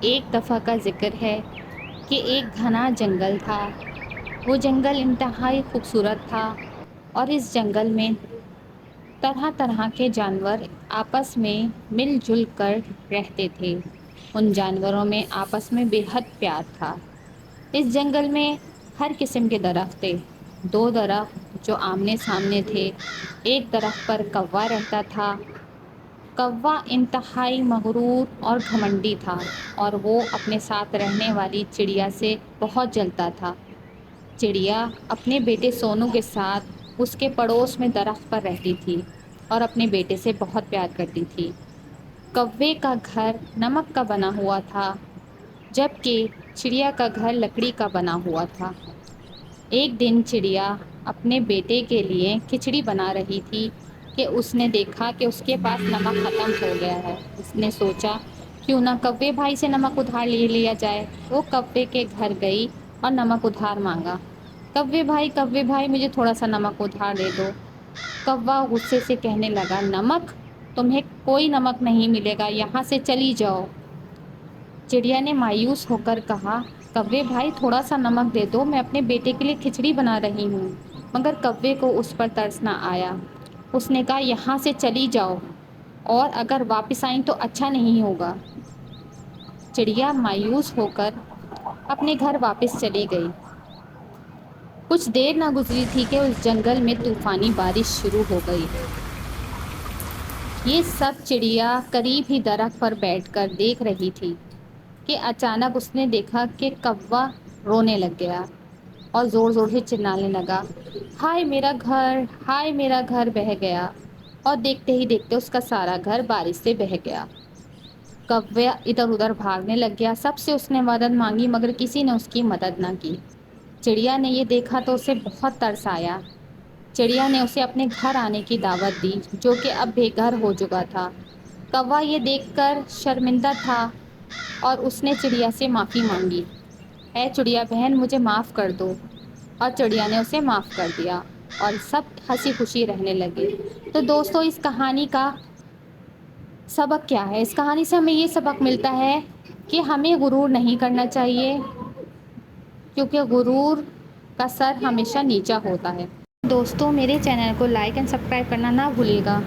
ایک دفعہ کا ذکر ہے کہ ایک گھنا جنگل تھا۔ وہ جنگل انتہائی خوبصورت تھا اور اس جنگل میں طرح طرح کے جانور آپس میں مل جل کر رہتے تھے۔ ان جانوروں میں آپس میں بے حد پیار تھا۔ اس جنگل میں ہر قسم کے درخت تھے۔ دو درخت جو آمنے سامنے تھے، ایک درخت پر کوا رہتا تھا۔ کوا انتہائی مغرور اور گھمنڈی تھا اور وہ اپنے ساتھ رہنے والی چڑیا سے بہت جلتا تھا۔ چڑیا اپنے بیٹے سونو کے ساتھ اس کے پڑوس میں درخت پر رہتی تھی اور اپنے بیٹے سے بہت پیار کرتی تھی۔ کوے کا گھر نمک کا بنا ہوا تھا، جبکہ چڑیا کا گھر لکڑی کا بنا ہوا تھا۔ ایک دن چڑیا اپنے بیٹے کے لیے کھچڑی بنا رہی تھی کہ اس نے دیکھا کہ اس کے پاس نمک ختم ہو گیا ہے۔ اس نے سوچا کیوں نہ کوے بھائی سے نمک ادھار لے لیا جائے۔ وہ کوے کے گھر گئی اور نمک ادھار مانگا۔ کوے بھائی مجھے تھوڑا سا نمک ادھار دے دو۔ کوا غصے سے کہنے لگا، نمک؟ تمہیں کوئی نمک نہیں ملے گا، یہاں سے چلی جاؤ۔ چڑیا نے مایوس ہو کر کہا، کوے بھائی تھوڑا سا نمک دے دو، میں اپنے بیٹے کے لیے کھچڑی بنا رہی ہوں۔ مگر کوے کو اس پر ترس نہ آیا۔ اس نے کہا، یہاں سے چلی جاؤ اور اگر واپس آئیں تو اچھا نہیں ہوگا۔ چڑیا مایوس ہو کر اپنے گھر واپس چلی گئی۔ کچھ دیر نہ گزری تھی کہ اس جنگل میں طوفانی بارش شروع ہو گئی۔ یہ سب چڑیا قریب ہی درخت پر بیٹھ کر دیکھ رہی تھی کہ اچانک اس نے دیکھا کہ کوا رونے لگ گیا اور زور زور سے چلانے لگا، ہائے میرا گھر، ہائے میرا گھر بہہ گیا۔ اور دیکھتے ہی دیکھتے اس کا سارا گھر بارش سے بہہ گیا۔ کوے ادھر ادھر بھاگنے لگ گیا، سب سے اس نے مدد مانگی مگر کسی نے اس کی مدد نہ کی۔ چڑیا نے یہ دیکھا تو اسے بہت ترس آیا۔ چڑیا نے اسے اپنے گھر آنے کی دعوت دی، جو کہ اب بے گھر ہو چکا تھا۔ کوا یہ دیکھ کر شرمندہ تھا اور اس نے چڑیا سے معافی مانگی، اے چڑیا بہن مجھے معاف کر دو۔ اور چڑیا نے اسے معاف کر دیا اور سب ہنسی خوشی رہنے لگے۔ تو دوستو، اس کہانی کا سبق کیا ہے؟ اس کہانی سے ہمیں یہ سبق ملتا ہے کہ ہمیں غرور نہیں کرنا چاہیے، کیونکہ غرور کا سر ہمیشہ نیچا ہوتا ہے۔ دوستو، میرے چینل کو لائک اینڈ سبسکرائب کرنا نہ بھولیے گا۔